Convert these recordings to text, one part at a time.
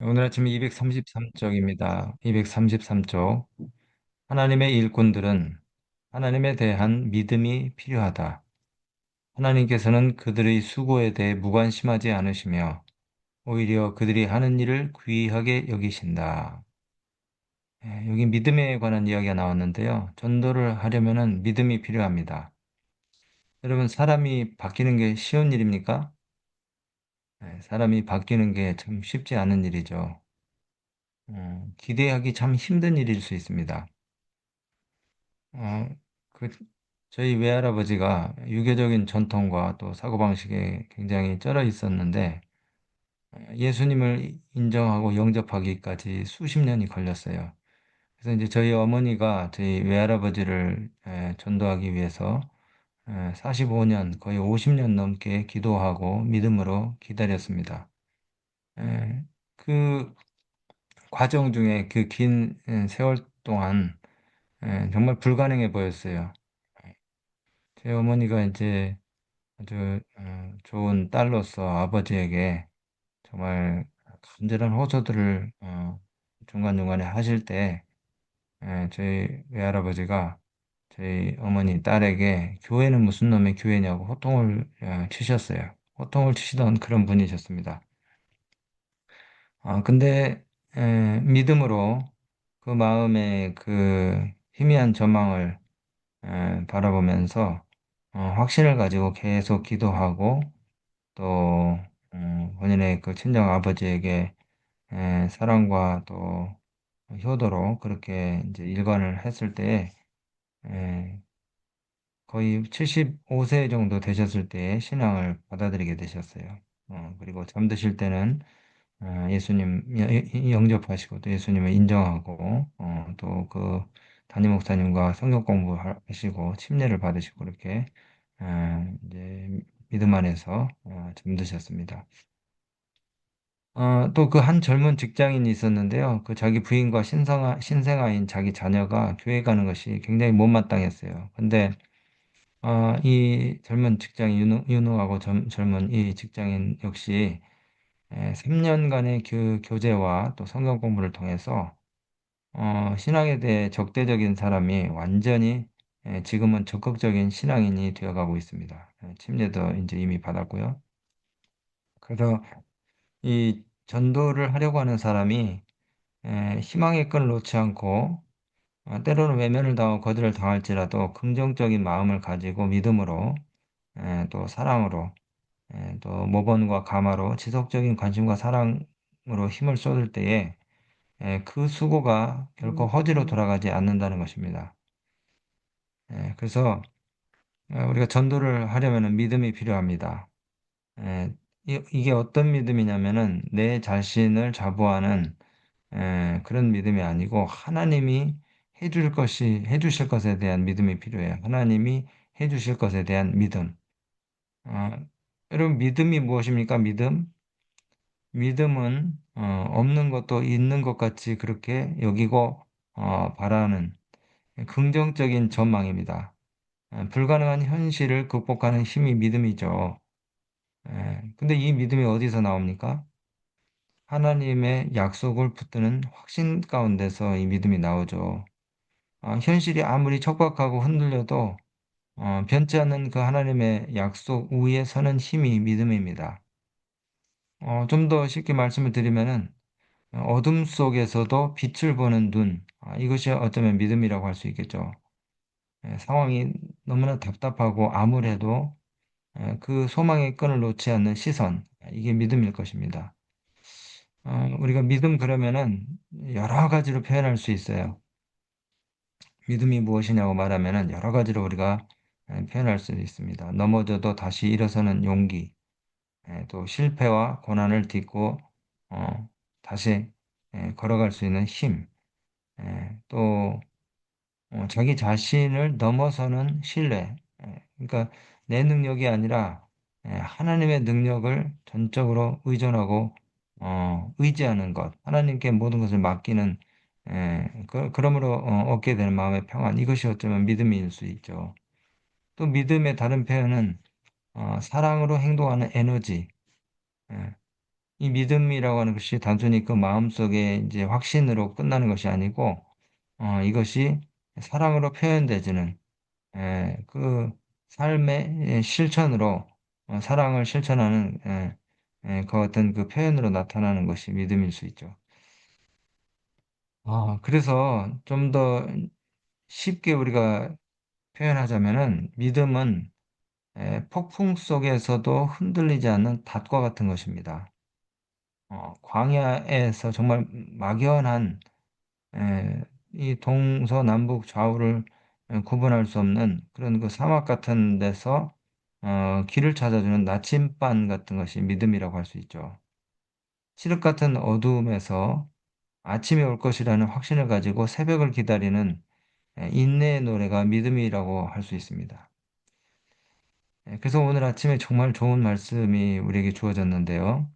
오늘 아침 233쪽입니다. 233쪽. 하나님의 일꾼들은 하나님에 대한 믿음이 필요하다. 하나님께서는 그들의 수고에 대해 무관심하지 않으시며 오히려 그들이 하는 일을 귀하게 여기신다. 여기 믿음에 관한 이야기가 나왔는데요. 전도를 하려면 믿음이 필요합니다. 여러분, 사람이 바뀌는 게 쉬운 일입니까? 사람이 바뀌는 게 참 쉽지 않은 일이죠. 기대하기 참 힘든 일일 수 있습니다. 어, 그, 저희 외할아버지가 유교적인 전통과 또 사고방식에 굉장히 쩔어 있었는데, 예수님을 인정하고 영접하기까지 수십 년이 걸렸어요. 그래서 이제 저희 어머니가 저희 외할아버지를 전도하기 위해서 45년, 거의 50년 넘게 기도하고 믿음으로 기다렸습니다. 에, 그 과정 중에 그 긴 세월 동안 정말 불가능해 보였어요. 제 어머니가 이제 아주 좋은 딸로서 아버지에게 정말 간절한 호소들을 중간중간에 하실 때 저희 외할아버지가 저희 어머니 딸에게 교회는 무슨 놈의 교회냐고 호통을 치셨어요. 호통을 치시던 그런 분이셨습니다. 근데 믿음으로 그 마음의 그 희미한 전망을 바라보면서 확신을 가지고 계속 기도하고 또 본인의 그 친정 아버지에게 사랑과 또 효도로 그렇게 이제 일관을 했을 때 에, 거의 75세 정도 되셨을 때 신앙을 받아들이게 되셨어요. 그리고 잠드실 때는 예수님 영접하시고 또 예수님을 인정하고 또 그 담임 목사님과 성경 공부하시고 침례를 받으시고 그렇게 이제 믿음 안에서 잠드셨습니다. 또 그 한 젊은 직장인이 있었는데요. 그 자기 부인과 신생아인 자기 자녀가 교회 가는 것이 굉장히 못마땅했어요. 근데 이 젊은 직장인 유능하고 젊은 이 직장인 역시 3년간의 그 교제와 또 성경 공부를 통해서 신앙에 대해 적대적인 사람이 완전히 지금은 적극적인 신앙인이 되어가고 있습니다. 침례도 이제 이미 받았고요. 그래서 이 전도를 하려고 하는 사람이 희망의 끈을 놓지 않고 때로는 외면을 당하고 거절을 당할지라도 긍정적인 마음을 가지고 믿음으로 또 사랑으로 또 모범과 감화로 지속적인 관심과 사랑으로 힘을 쏟을 때에 그 수고가 결코 허지로 돌아가지 않는다는 것입니다. 그래서 우리가 전도를 하려면 믿음이 필요합니다. 에, 이게 어떤 믿음이냐면은 내 자신을 자부하는 그런 믿음이 아니고 하나님이 해주실 것에 대한 믿음이 필요해요. 하나님이 해주실 것에 대한 믿음. 어, 여러분, 믿음이 무엇입니까? 믿음은 없는 것도 있는 것 같이 그렇게 여기고 바라는 긍정적인 전망입니다. 불가능한 현실을 극복하는 힘이 믿음이죠. 근데 이 믿음이 어디서 나옵니까? 하나님의 약속을 붙드는 확신 가운데서 이 믿음이 나오죠. 현실이 아무리 척박하고 흔들려도 변치 않는 그 하나님의 약속 위에 서는 힘이 믿음입니다. 좀 더 쉽게 말씀을 드리면은 어둠 속에서도 빛을 보는 눈, 이것이 어쩌면 믿음이라고 할 수 있겠죠. 상황이 너무나 답답하고 암울해도 그 소망의 끈을 놓지 않는 시선, 이게 믿음일 것입니다. 우리가 믿음 그러면은 여러 가지로 표현할 수 있어요. 믿음이 무엇이냐고 말하면은 여러 가지로 우리가 표현할 수 있습니다. 넘어져도 다시 일어서는 용기, 또 실패와 고난을 딛고 다시 걸어갈 수 있는 힘, 또 자기 자신을 넘어서는 신뢰. 그러니까 내 능력이 아니라 하나님의 능력을 전적으로 의존하고 의지하는 것, 하나님께 모든 것을 맡기는 그러므로 얻게 되는 마음의 평안, 이것이 어쩌면 믿음일 수 있죠. 또 믿음의 다른 표현은 사랑으로 행동하는 에너지. 예, 이 믿음이라고 하는 것이 단순히 그 마음속에 이제 확신으로 끝나는 것이 아니고, 이것이 사랑으로 표현되지는, 그 삶의 실천으로, 사랑을 실천하는, 그 어떤 그 표현으로 나타나는 것이 믿음일 수 있죠. 그래서 좀 더 쉽게 우리가 표현하자면은 믿음은 폭풍 속에서도 흔들리지 않는 닷과 같은 것입니다. 광야에서 정말 막연한 이 동서남북 좌우를 구분할 수 없는 그런 그 사막 같은 데서 길을 찾아주는 나침반 같은 것이 믿음이라고 할 수 있죠. 칠흑 같은 어두움에서 아침이 올 것이라는 확신을 가지고 새벽을 기다리는 인내의 노래가 믿음이라고 할 수 있습니다. 그래서 오늘 아침에 정말 좋은 말씀이 우리에게 주어졌는데요.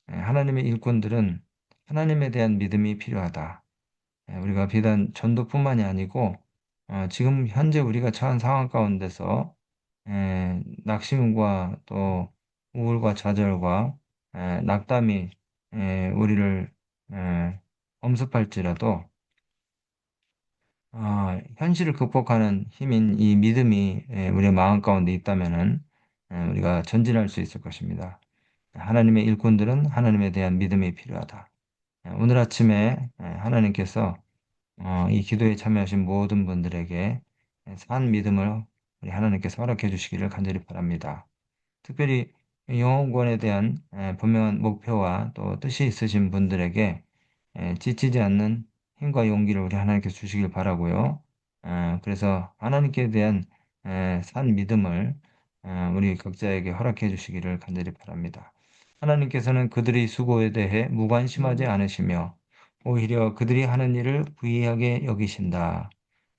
하나님의 일꾼들은 하나님에 대한 믿음이 필요하다. 우리가 비단 전도뿐만이 아니고 지금 현재 우리가 처한 상황 가운데서 낙심과 또 우울과 좌절과 낙담이 우리를 엄습할지라도 현실을 극복하는 힘인 이 믿음이 우리의 마음 가운데 있다면은 우리가 전진할 수 있을 것입니다. 하나님의 일꾼들은 하나님에 대한 믿음이 필요하다. 오늘 아침에 하나님께서 이 기도에 참여하신 모든 분들에게 산 믿음을 우리 하나님께서 허락해 주시기를 간절히 바랍니다. 특별히 영혼권에 대한 분명한 목표와 또 뜻이 있으신 분들에게 지치지 않는 힘과 용기를 우리 하나님께서 주시길 바라고요. 그래서 하나님께 대한 산 믿음을 우리 각자에게 허락해 주시기를 간절히 바랍니다. 하나님께서는 그들의 수고에 대해 무관심하지 않으시며 오히려 그들이 하는 일을 부유하게 여기신다.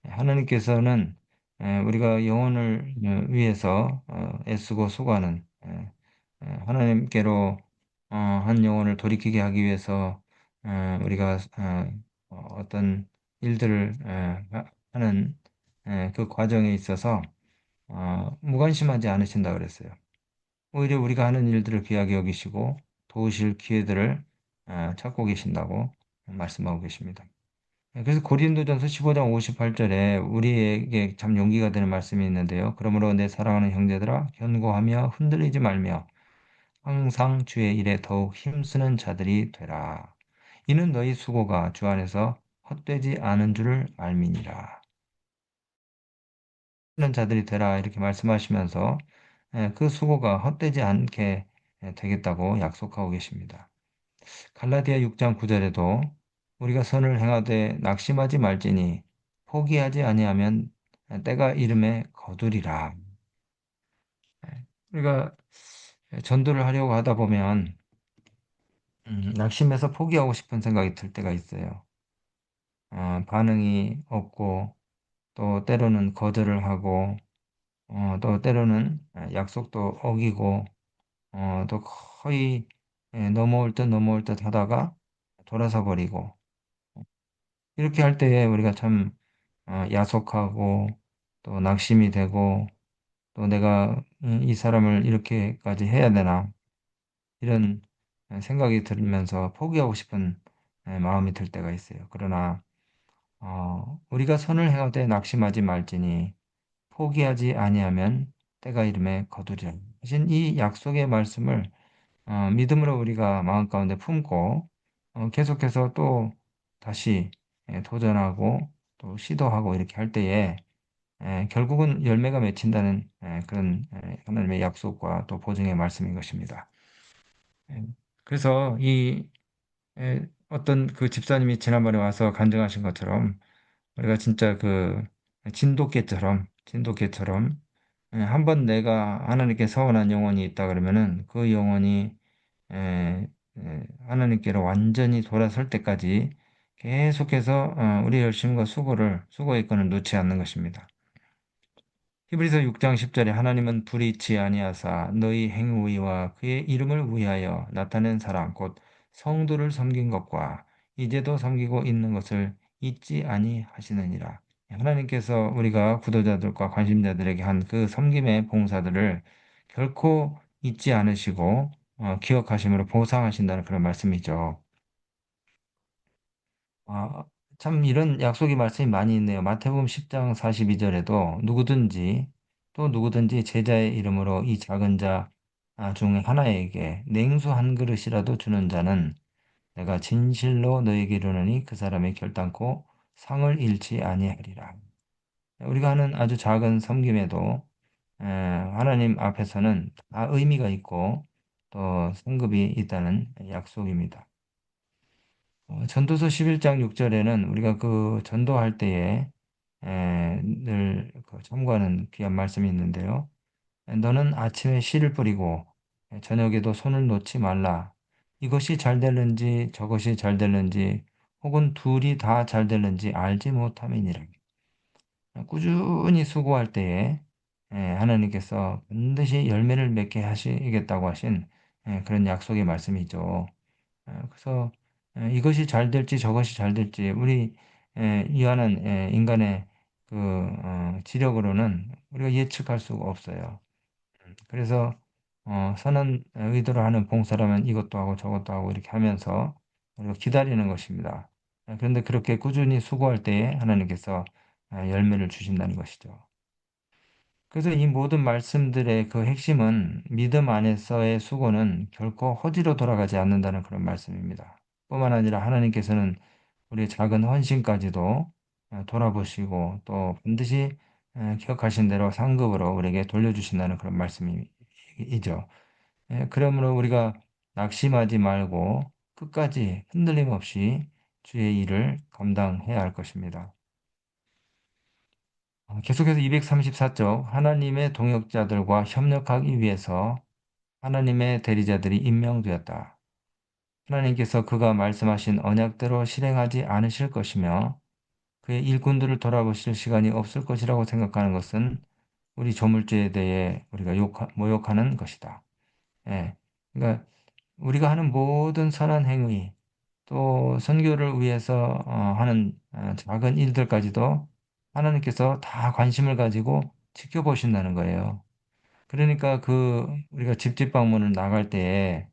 하나님께서는 우리가 영혼을 위해서 애쓰고 수고하는 하나님께로 한 영혼을 돌이키게 하기 위해서 우리가 어떤 일들을 하는 그 과정에 있어서 무관심하지 않으신다 그랬어요. 오히려 우리가 하는 일들을 귀하게 여기시고 도우실 기회들을 찾고 계신다고 말씀하고 계십니다. 그래서 고린도전서 15장 58절에 우리에게 참 용기가 되는 말씀이 있는데요. 그러므로 내 사랑하는 형제들아 견고하며 흔들리지 말며 항상 주의 일에 더욱 힘쓰는 자들이 되라. 이는 너희 수고가 주 안에서 헛되지 않은 줄을 알미니라. 쓰는 자들이 되라 이렇게 말씀하시면서 그 수고가 헛되지 않게 되겠다고 약속하고 계십니다. 갈라디아 6장 9절에도 우리가 선을 행하되 낙심하지 말지니 포기하지 아니하면 때가 이름에 거두리라. 우리가 전도를 하려고 하다 보면 낙심해서 포기하고 싶은 생각이 들 때가 있어요. 반응이 없고 또 때로는 거절을 하고 또 때로는 약속도 어기고 또 거의 넘어올 듯 넘어올 듯 하다가 돌아서 버리고 이렇게 할 때에 우리가 참 야속하고 또 낙심이 되고 또 내가 이 사람을 이렇게까지 해야 되나 이런 생각이 들면서 포기하고 싶은 마음이 들 때가 있어요. 그러나 우리가 선을 행하되 낙심하지 말지니 포기하지 아니하면 때가 이름에 거두리라 하신 이 약속의 말씀을 믿음으로 우리가 마음 가운데 품고 계속해서 또 다시 도전하고 또 시도하고 이렇게 할 때에 결국은 열매가 맺힌다는 그런 하나님의 약속과 또 보증의 말씀인 것입니다. 예, 그래서 이 어떤 그 집사님이 지난번에 와서 간증하신 것처럼 우리가 진짜 그 진돗개처럼 한번 내가 하나님께 서원한 영혼이 있다 그러면은 그 영혼이 하나님께로 완전히 돌아설 때까지 계속해서 우리 열심과 수고의 끈을 놓지 않는 것입니다. 히브리서 6장 10절에 하나님은 불의치 아니하사 너희 행위와 그의 이름을 위하여 나타낸 사랑 곧 성도를 섬긴 것과 이제도 섬기고 있는 것을 잊지 아니하시느니라. 하나님께서 우리가 구도자들과 관심자들에게 한 그 섬김의 봉사들을 결코 잊지 않으시고 기억하심으로 보상하신다는 그런 말씀이죠. 아, 참 이런 약속의 말씀이 많이 있네요. 마태복음 10장 42절에도 누구든지 또 누구든지 제자의 이름으로 이 작은 자 중에 하나에게 냉수 한 그릇이라도 주는 자는 내가 진실로 너에게 이르노니 그 사람의 결단코 상을 잃지 아니하리라. 우리가 하는 아주 작은 섬김에도 하나님 앞에서는 다 의미가 있고 또 상급이 있다는 약속입니다. 전도서 11장 6절에는 우리가 그 전도할 때에 늘그 참고하는 귀한 말씀이 있는데요. 너는 아침에 씨를 뿌리고 저녁에도 손을 놓지 말라. 이것이 잘 될는지 저것이 잘 될는지 혹은 둘이 다 잘 될는지 알지 못함이니라. 꾸준히 수고할 때에 하나님께서 반드시 열매를 맺게 하시겠다고 하신 그런 약속의 말씀이죠. 그래서 이것이 잘 될지 저것이 잘 될지 우리 이하는 인간의 그 지력으로는 우리가 예측할 수가 없어요. 그래서 선한 의도로 하는 봉사라면 이것도 하고 저것도 하고 이렇게 하면서 우리가 기다리는 것입니다. 그런데 그렇게 꾸준히 수고할 때에 하나님께서 열매를 주신다는 것이죠. 그래서 이 모든 말씀들의 그 핵심은 믿음 안에서의 수고는 결코 허지로 돌아가지 않는다는 그런 말씀입니다. 뿐만 아니라 하나님께서는 우리의 작은 헌신까지도 돌아보시고 또 반드시 기억하신 대로 상급으로 우리에게 돌려주신다는 그런 말씀이죠. 그러므로 우리가 낙심하지 말고 끝까지 흔들림 없이 주의 일을 감당해야 할 것입니다. 계속해서 234쪽 하나님의 동역자들과 협력하기 위해서 하나님의 대리자들이 임명되었다. 하나님께서 그가 말씀하신 언약대로 실행하지 않으실 것이며 그의 일꾼들을 돌아보실 시간이 없을 것이라고 생각하는 것은 우리 조물주에 대해 우리가 모욕하는 것이다. 예. 그러니까 우리가 하는 모든 선한 행위 또 선교를 위해서 하는 작은 일들까지도 하나님께서 다 관심을 가지고 지켜보신다는 거예요. 그러니까 그 우리가 집집 방문을 나갈 때에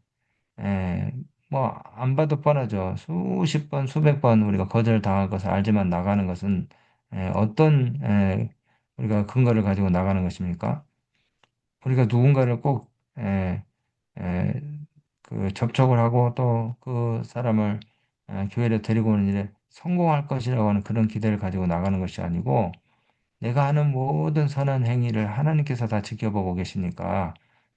에, 뭐 안 봐도 뻔하죠. 수십 번, 수백 번 우리가 거절당할 것을 알지만 나가는 것은 어떤 우리가 근거를 가지고 나가는 것입니까? 우리가 누군가를 꼭 에, 그 접촉을 하고 또 그 사람을 교회로 데리고 오는 일에 성공할 것이라고 하는 그런 기대를 가지고 나가는 것이 아니고 내가 하는 모든 선한 행위를 하나님께서 다 지켜보고 계시니까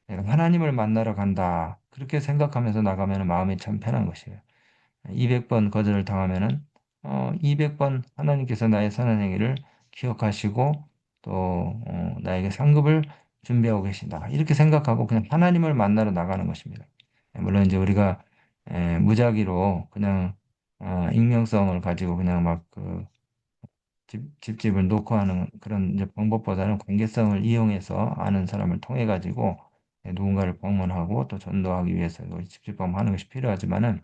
내가 하나님을 만나러 간다. 그렇게 생각하면서 나가면 마음이 참 편한 것이에요. 200번 거절을 당하면은 200번 하나님께서 나의 선한 행위를 기억하시고 또 나에게 상급을 준비하고 계신다. 이렇게 생각하고 그냥 하나님을 만나러 나가는 것입니다. 물론 이제 우리가 무작위로 그냥 익명성을 가지고 그냥 막그 집집을 놓고 하는 그런 이제 방법보다는 관계성을 이용해서 아는 사람을 통해 가지고 누군가를 방문하고 또 전도하기 위해서 우리 집집 방문하는 것이 필요하지만은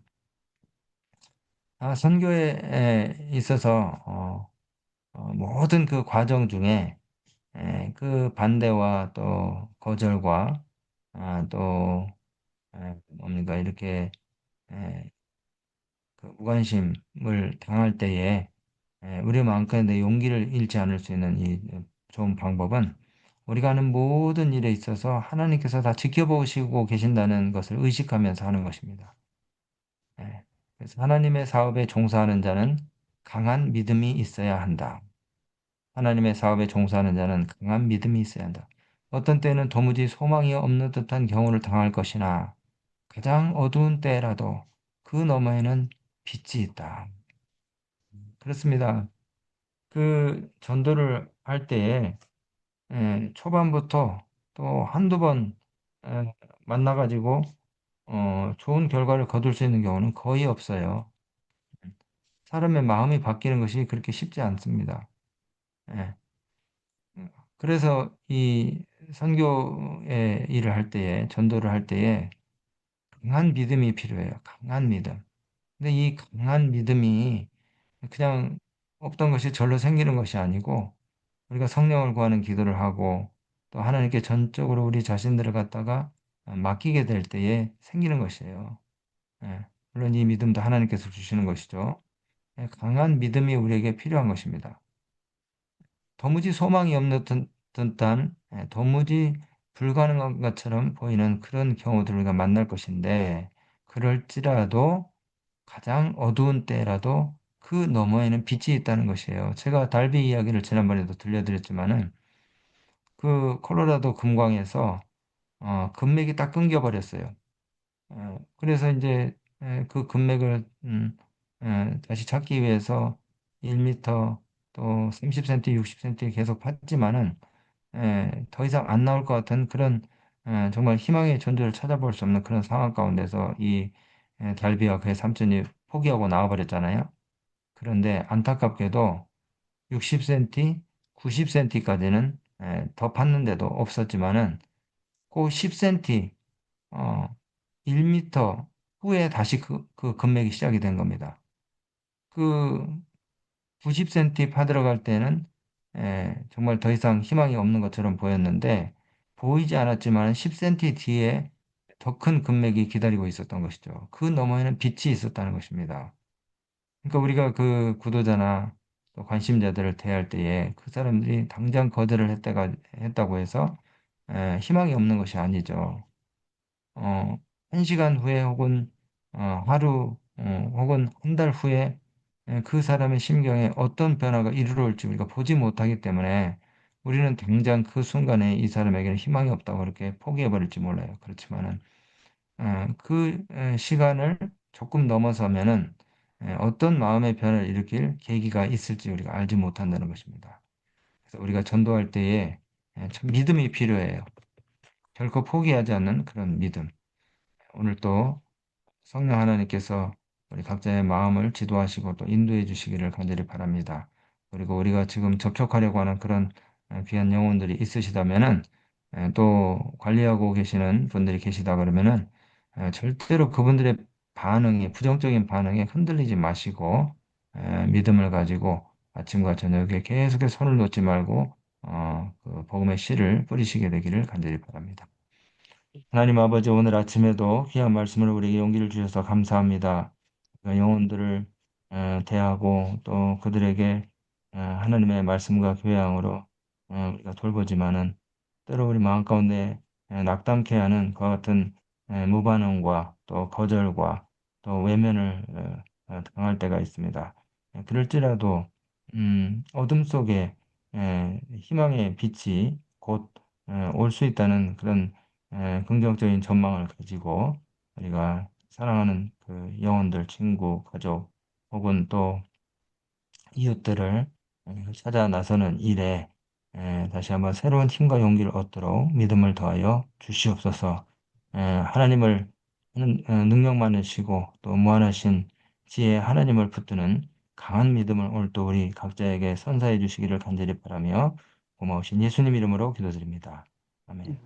선교에 있어서 모든 그 과정 중에 그 반대와 또 거절과 또 뭡니까 이렇게 그 무관심을 당할 때에 우리 마음가운데 용기를 잃지 않을 수 있는 이 좋은 방법은 우리가 하는 모든 일에 있어서 하나님께서 다 지켜보시고 계신다는 것을 의식하면서 하는 것입니다. 그래서 하나님의 사업에 종사하는 자는 강한 믿음이 있어야 한다. 하나님의 사업에 종사하는 자는 강한 믿음이 있어야 한다. 어떤 때는 도무지 소망이 없는 듯한 경우를 당할 것이나 가장 어두운 때라도 그 너머에는 빛이 있다. 그렇습니다. 그 전도를 할 때에 초반부터 또 한두 번 만나가지고 좋은 결과를 거둘 수 있는 경우는 거의 없어요. 사람의 마음이 바뀌는 것이 그렇게 쉽지 않습니다. 예. 그래서 이 선교의 일을 할 때에, 전도를 할 때에 강한 믿음이 필요해요. 강한 믿음. 근데 이 강한 믿음이 그냥 없던 것이 절로 생기는 것이 아니고 우리가 성령을 구하는 기도를 하고 또 하나님께 전적으로 우리 자신들을 갖다가 맡기게 될 때에 생기는 것이에요. 예, 물론 이 믿음도 하나님께서 주시는 것이죠. 예, 강한 믿음이 우리에게 필요한 것입니다. 도무지 소망이 없는 듯한, 도무지 불가능한 것처럼 보이는 그런 경우들을 우리가 만날 것인데, 그럴지라도 가장 어두운 때라도 그 너머에는 빛이 있다는 것이에요. 제가 달비 이야기를 지난번에도 들려드렸지만은 그 콜로라도 금광에서 금맥이 딱 끊겨버렸어요. 그래서 이제 그 금맥을 다시 찾기 위해서 1m 또 30cm, 60cm 계속 팠지만은 더 이상 안 나올 것 같은 그런 정말 희망의 존재를 찾아볼 수 없는 그런 상황 가운데서 이 달비와 그의 삼촌이 포기하고 나와버렸잖아요. 그런데 안타깝게도 60cm, 90cm까지는 더 팠는데도 없었지만은 그 10cm, 어, 1m 후에 다시 그 금맥이 시작이 된 겁니다. 그 90cm 파들어갈 때는 정말 더 이상 희망이 없는 것처럼 보였는데 보이지 않았지만 10cm 뒤에 더 큰 금맥이 기다리고 있었던 것이죠. 그 너머에는 빛이 있었다는 것입니다. 그러니까 우리가 그 구도자나 또 관심자들을 대할 때에 그 사람들이 당장 거절을 했다고 해서 희망이 없는 것이 아니죠. 어, 한 시간 후에 혹은 하루 혹은 한 달 후에 그 사람의 심경에 어떤 변화가 이르러올지 우리가 보지 못하기 때문에 우리는 당장 그 순간에 이 사람에게는 희망이 없다고 그렇게 포기해 버릴지 몰라요. 그렇지만은 그 시간을 조금 넘어서면은 어떤 마음의 변화를 일으킬 계기가 있을지 우리가 알지 못한다는 것입니다. 그래서 우리가 전도할 때에 참 믿음이 필요해요. 결코 포기하지 않는 그런 믿음. 오늘 또 성령 하나님께서 우리 각자의 마음을 지도하시고 또 인도해 주시기를 간절히 바랍니다. 그리고 우리가 지금 접촉하려고 하는 그런 귀한 영혼들이 있으시다면은 또 관리하고 계시는 분들이 계시다 그러면은 절대로 그분들의 반응이 부정적인 반응에 흔들리지 마시고 믿음을 가지고 아침과 저녁에 계속해서 손을 놓지 말고 그 복음의 씨를 뿌리시게 되기를 간절히 바랍니다. 하나님 아버지 오늘 아침에도 귀한 말씀을 우리에게 용기를 주셔서 감사합니다. 그 영혼들을 대하고 또 그들에게 하나님의 말씀과 교양으로 우리가 돌보지만은 때로 우리 마음 가운데 낙담케 하는 그와 같은 무반응과 또 거절과 또 외면을 당할 때가 있습니다. 그럴지라도 어둠 속에 희망의 빛이 곧 올 수 있다는 그런 긍정적인 전망을 가지고 우리가 사랑하는 그 영혼들, 친구, 가족 혹은 또 이웃들을 찾아 나서는 일에 다시 한번 새로운 힘과 용기를 얻도록 믿음을 더하여 주시옵소서. 하나님을 능력 많으시고 또 무한하신 지혜 하나님을 붙드는 강한 믿음을 오늘 또 우리 각자에게 선사해 주시기를 간절히 바라며 고마우신 예수님 이름으로 기도드립니다. 아멘.